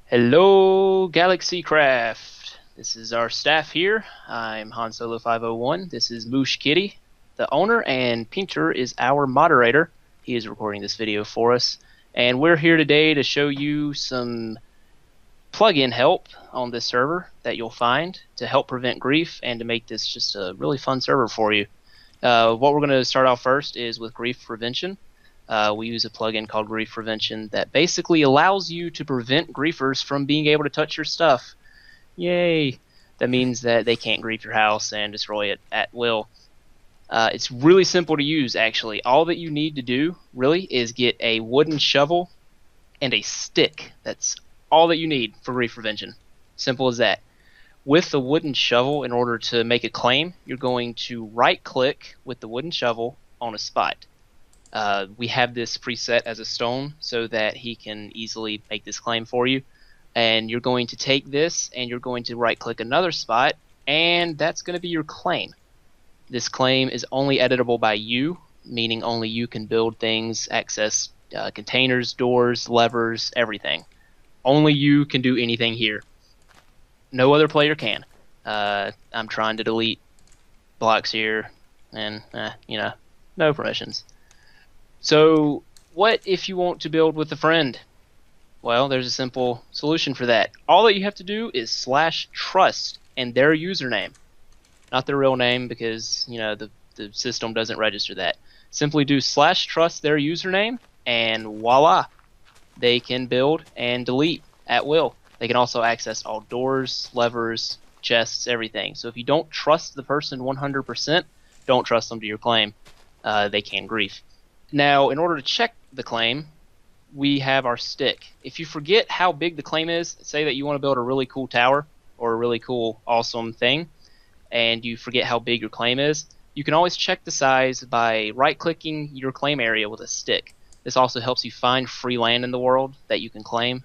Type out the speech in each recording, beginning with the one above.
Hello, GalaxyCraft. This is our staff here. I'm Han Solo 501. This is Moosh Kitty, the owner, and Pinter is our moderator. He is recording this video for us. And we're here today to show you some plugin help on this server that you'll find to help prevent grief and to make this just a really fun server for you. What we're going to start off first is with grief prevention. We use a plugin called Grief Prevention that basically allows you to prevent griefers from being able to touch your stuff. Yay! That means that they can't grief your house and destroy it at will. It's really simple to use, actually. All that you need to do, really, is get a wooden shovel and a stick. That's all that you need for grief prevention. Simple as that. With the wooden shovel, in order to make a claim, you're going to right-click with the wooden shovel on a spot. We have this preset as a stone so that he can easily make this claim for you. And you're going to take this and you're going to right click another spot, and that's going to be your claim. This claim is only editable by you, meaning only you can build things, access containers, doors, levers, everything. Only you can do anything here. No other player can. I'm trying to delete blocks here, and no permissions. So what if you want to build with a friend? Well, there's a simple solution for that. All that you have to do is /trust and their username. Not their real name, because the system doesn't register that. Simply do /trust their username, and voila, they can build and delete at will. They can also access all doors, levers, chests, everything. So if you don't trust the person 100%, don't trust them to your claim. They can grief. Now, in order to check the claim, we have our stick. If you forget how big the claim is, say that you want to build a really cool tower or a really cool, awesome thing, and you forget how big your claim is, you can always check the size by right-clicking your claim area with a stick. This also helps you find free land in the world that you can claim,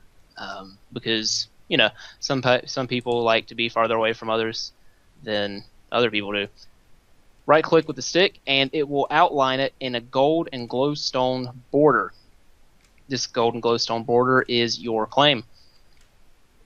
because some people like to be farther away from others than other people do. Right click with the stick and it will outline it in a gold and glowstone border. This gold and glowstone border is your claim.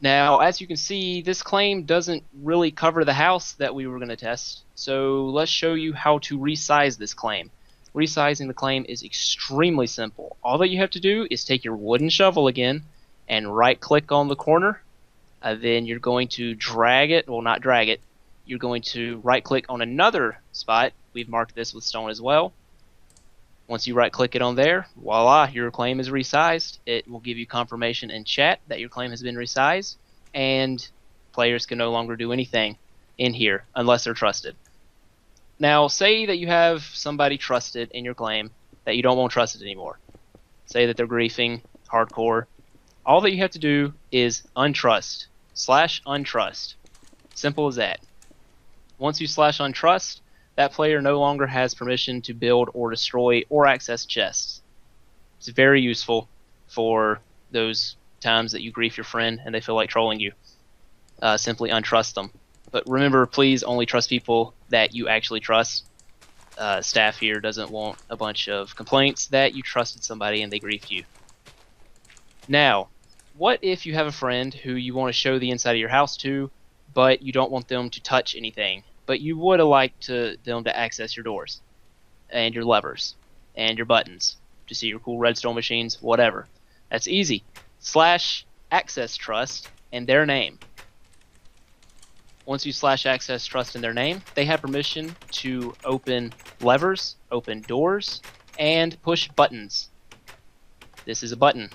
Now, as you can see, this claim doesn't really cover the house that we were going to test, so let's show you how to resize this claim. Resizing the claim is extremely simple. All that you have to do is take your wooden shovel again and right click on the corner. Then you're going to drag it, well, not drag it, you're going to right click on another spot. We've marked this with stone as well. Once you right click it on there, voila, your claim is resized. It will give you confirmation in chat that your claim has been resized, and players can no longer do anything in here unless they're trusted. Now, say that you have somebody trusted in your claim that you don't want trusted anymore. Say that they're griefing hardcore. All that you have to do is untrust, /untrust. Simple as that. Once you /untrust, that player no longer has permission to build or destroy or access chests. It's very useful for those times that you grief your friend and they feel like trolling you. Simply untrust them. But remember, please only trust people that you actually trust. Staff here doesn't want a bunch of complaints that you trusted somebody and they griefed you. Now, what if you have a friend who you want to show the inside of your house to, but you don't want them to touch anything, but you would have liked them to access your doors and your levers and your buttons to see your cool redstone machines, whatever. That's easy. /access_trust and their name. Once you /access_trust and their name, they have permission to open levers, open doors, and push buttons. This is a button.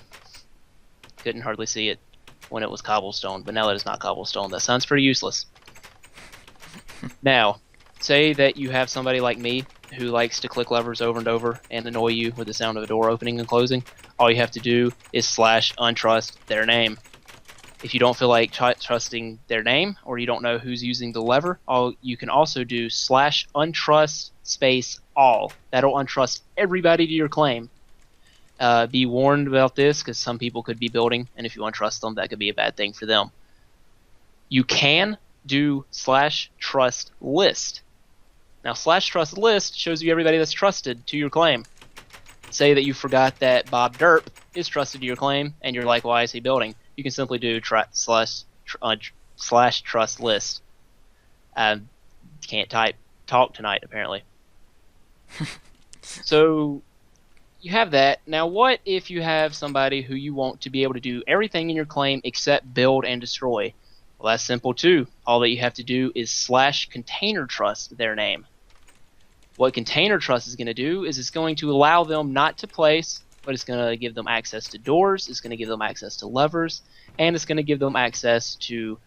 Couldn't hardly see it when it was cobblestone, but now that it's not cobblestone, that sounds pretty useless. Now, say that you have somebody like me who likes to click levers over and over and annoy you with the sound of a door opening and closing. All you have to do is /untrust their name. If you don't feel like trusting their name, or you don't know who's using the lever, you can also do /untrust all. That'll untrust everybody to your claim. Be warned about this, because some people could be building, and if you untrust them, that could be a bad thing for them. You can do /trust list. Now, /trust list shows you everybody that's trusted to your claim. Say that you forgot that Bob Derp is trusted to your claim, and you're like, why is he building? you can simply do slash trust list. Can't talk tonight, apparently. So you have that. Now, what if you have somebody who you want to be able to do everything in your claim except build and destroy? Well, that's simple too. All that you have to do is slash container trust their name. What container trust is going to do is it's going to allow them not to place, but it's going to give them access to doors, it's going to give them access to levers, and it's going to give them access to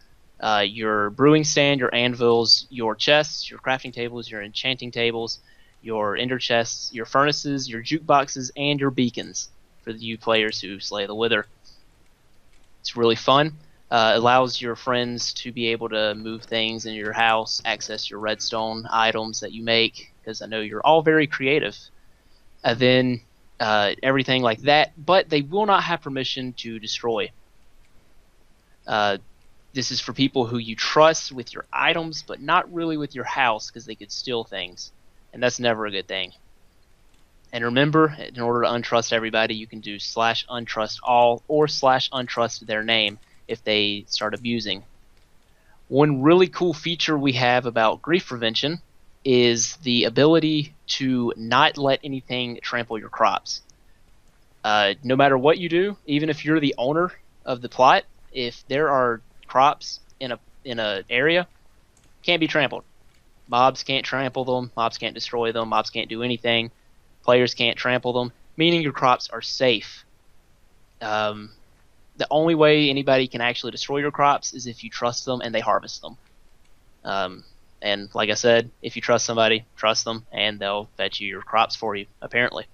your brewing stand, your anvils, your chests, your crafting tables, your enchanting tables, your ender chests, your furnaces, your jukeboxes, and your beacons for you players who slay the Wither. It's really fun. Allows your friends to be able to move things in your house, access your redstone items that you make, because I know you're all very creative. And then everything like that, but they will not have permission to destroy. This is for people who you trust with your items, but not really with your house, because they could steal things, and that's never a good thing. And remember, in order to untrust everybody, you can do slash untrust all or slash untrust their name if they start abusing. One really cool feature we have about grief prevention is the ability to not let anything trample your crops. No matter what you do, even if you're the owner of the plot, if there are crops in a area, can't be trampled. Mobs can't trample them, mobs can't destroy them, mobs can't do anything, players can't trample them, meaning your crops are safe. The only way anybody can actually destroy your crops is if you trust them and they harvest them. And like I said, if you trust somebody, trust them, and they'll fetch you your crops for you, apparently.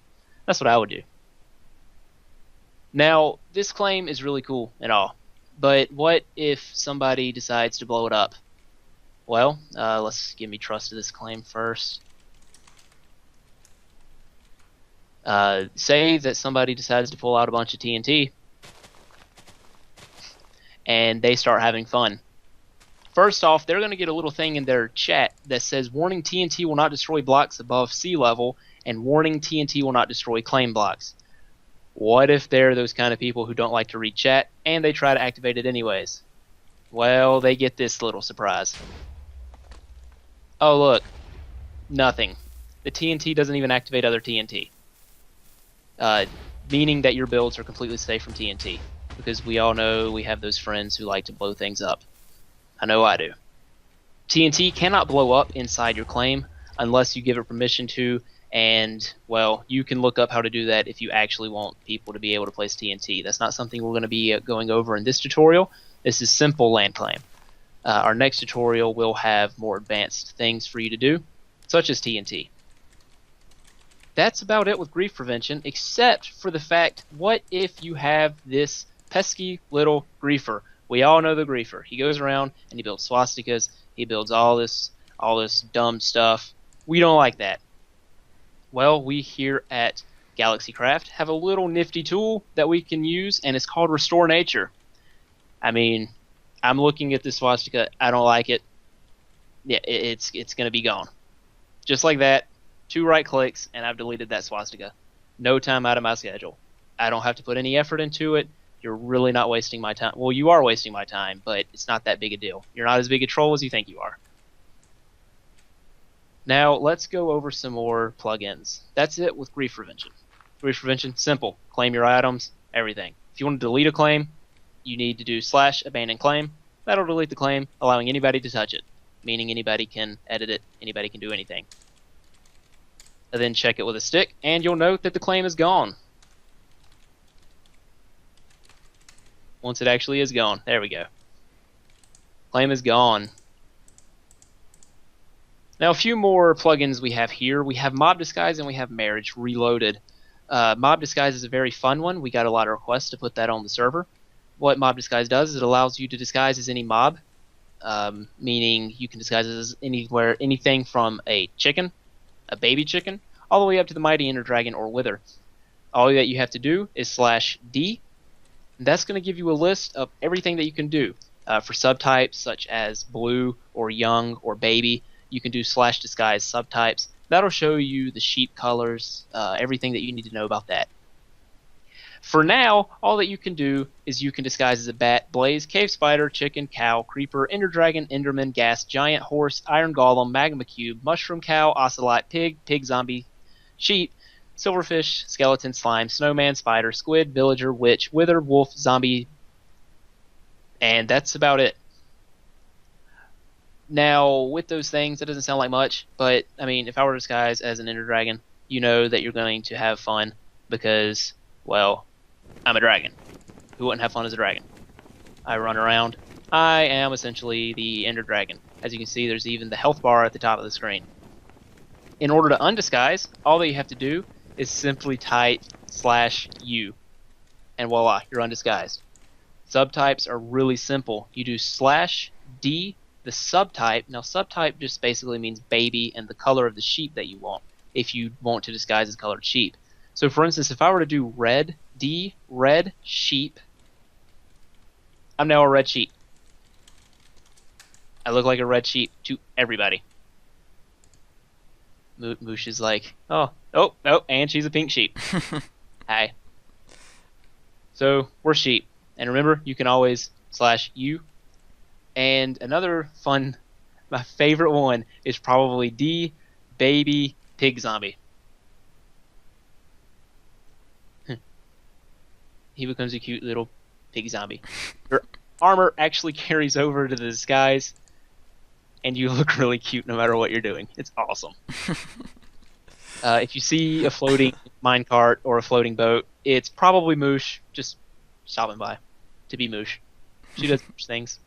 That's what I would do. Now, this claim is really cool and all, but what if somebody decides to blow it up? Well, let's give me trust to this claim first. Say that somebody decides to pull out a bunch of TNT, and they start having fun. First off, they're going to get a little thing in their chat that says, warning, TNT will not destroy blocks above sea level, and warning, TNT will not destroy claim blocks. What if they're those kind of people who don't like to read chat, and they try to activate it anyways? Well, they get this little surprise. Oh, look. Nothing. The TNT doesn't even activate other TNT. Meaning that your builds are completely safe from TNT. Because we all know we have those friends who like to blow things up. I know I do. TNT cannot blow up inside your claim unless you give it permission to, and, well, you can look up how to do that if you actually want people to be able to place TNT. That's not something we're going to be going over in this tutorial. This is simple land claim. Our next tutorial will have more advanced things for you to do, such as TNT. That's about it with grief prevention, except for the fact, what if you have this pesky little griefer? We all know the griefer. He goes around and he builds swastikas. He builds all this dumb stuff. We don't like that. Well, we here at GalaxyCraft have a little nifty tool that we can use, and it's called Restore Nature. I mean, I'm looking at this swastika. I don't like it. Yeah, it's going to be gone. Just like that. 2 right clicks, and I've deleted that swastika. No time out of my schedule. I don't have to put any effort into it. You're really not wasting my time. Well, you are wasting my time, but it's not that big a deal. You're not as big a troll as you think you are. Now, let's go over some more plugins. That's it with grief prevention. Grief prevention, simple. Claim your items, everything. If you want to delete a claim, you need to do / abandon claim. That'll delete the claim, allowing anybody to touch it, meaning anybody can edit it, anybody can do anything. And then check it with a stick, and you'll note that the claim is gone. Once it actually is gone. There we go. Claim is gone. Now, a few more plugins we have here. We have Mob Disguise and we have Marriage Reloaded. Mob Disguise is a very fun one. We got a lot of requests to put that on the server. What Mob Disguise does is it allows you to disguise as any mob, meaning you can disguise as anything from a chicken, a baby chicken, all the way up to the mighty ender dragon or wither. All that you have to do is /D. That's going to give you a list of everything that you can do. For subtypes such as blue or young or baby, you can do /disguise subtypes. That'll show you the sheep colors, everything that you need to know about that. For now, all that you can do is you can disguise as a bat, blaze, cave spider, chicken, cow, creeper, ender dragon, enderman, ghast, giant, horse, iron golem, magma cube, mushroom cow, ocelot, pig, pig zombie, sheep, silverfish, skeleton, slime, snowman, spider, squid, villager, witch, wither, wolf, zombie, and that's about it. Now, with those things, that doesn't sound like much, but I mean, if I were disguised as an ender dragon, you know that you're going to have fun because, well, I'm a dragon. Who wouldn't have fun as a dragon? I run around. I am essentially the ender dragon. As you can see, there's even the health bar at the top of the screen. In order to undisguise, all that you have to do is simply type /u, and voila, you're undisguised. Subtypes are really simple. You do /d, the subtype. Now, subtype just basically means baby and the color of the sheep that you want, if you want to disguise as colored sheep. So, for instance, if I were to do red, D, red sheep, I'm now a red sheep. I look like a red sheep to everybody. Moosh is like, oh, and she's a pink sheep. Hi. So, we're sheep. And remember, you can always /u. And another fun, my favorite one, is probably D, baby, pig zombie. He becomes a cute little pig zombie. Your armor actually carries over to the disguise, and you look really cute no matter what you're doing. It's awesome. If you see a floating minecart or a floating boat, it's probably Moosh just stopping by to be Moosh. She does Moosh things.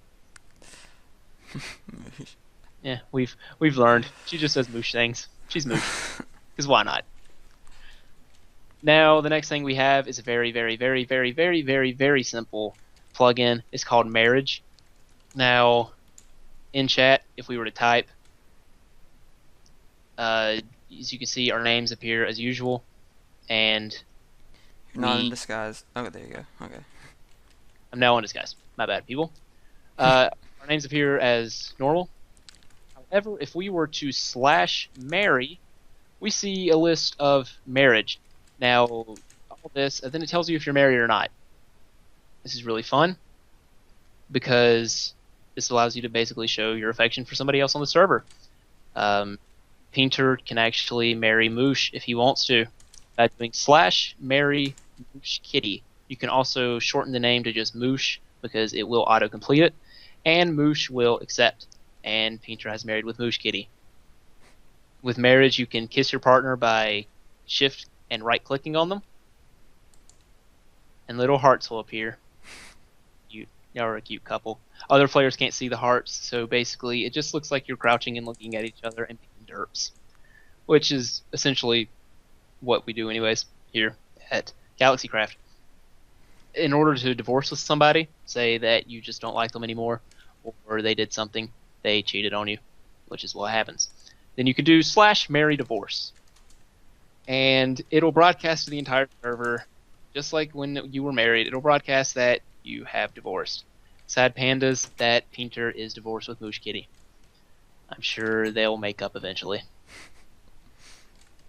Yeah, we've learned. She just does Moosh things. She's Moosh. Because why not? Now, the next thing we have is a very, very, very, very, very, very, very simple plugin. It's called Marriage. Now, in chat, if we were to type, as you can see, our names appear as usual, and You're not in disguise. Oh, there you go. Okay. I'm now in disguise. My bad, people. Our names appear as normal. However, if we were to /marry, we see a list of marriage. Now, all this, and then it tells you if you're married or not. This is really fun because this allows you to basically show your affection for somebody else on the server. Painter can actually marry Moosh if he wants to by doing /marry Moosh Kitty. You can also shorten the name to just Moosh because it will auto-complete it, and Moosh will accept. And Painter has married with Moosh Kitty. With marriage, you can kiss your partner by shift and right-clicking on them, and little hearts will appear. Y'all are a cute couple. Other players can't see the hearts, so basically it just looks like you're crouching and looking at each other and being derps, which is essentially what we do anyways here at GalaxyCraft. In order to divorce with somebody, say that you just don't like them anymore, or they did something, they cheated on you, which is what happens, then you can do /marry divorce. And it'll broadcast to the entire server, just like when you were married. It'll broadcast that you have divorced. Sad pandas, that Painter is divorced with Moosh Kitty. I'm sure they'll make up eventually.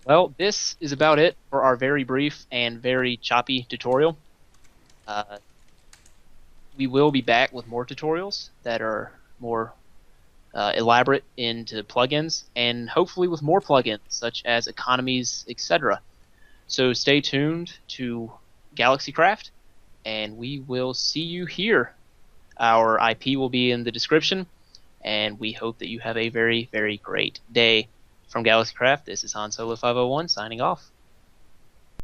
Well, this is about it for our very brief and very choppy tutorial. We will be back with more tutorials that are more elaborate into plugins, and hopefully with more plugins such as economies, etc. So stay tuned to GalaxyCraft, and we will see you here. Our IP will be in the description, and we hope that you have a very, very great day. From GalaxyCraft, this is Han Solo 501 signing off.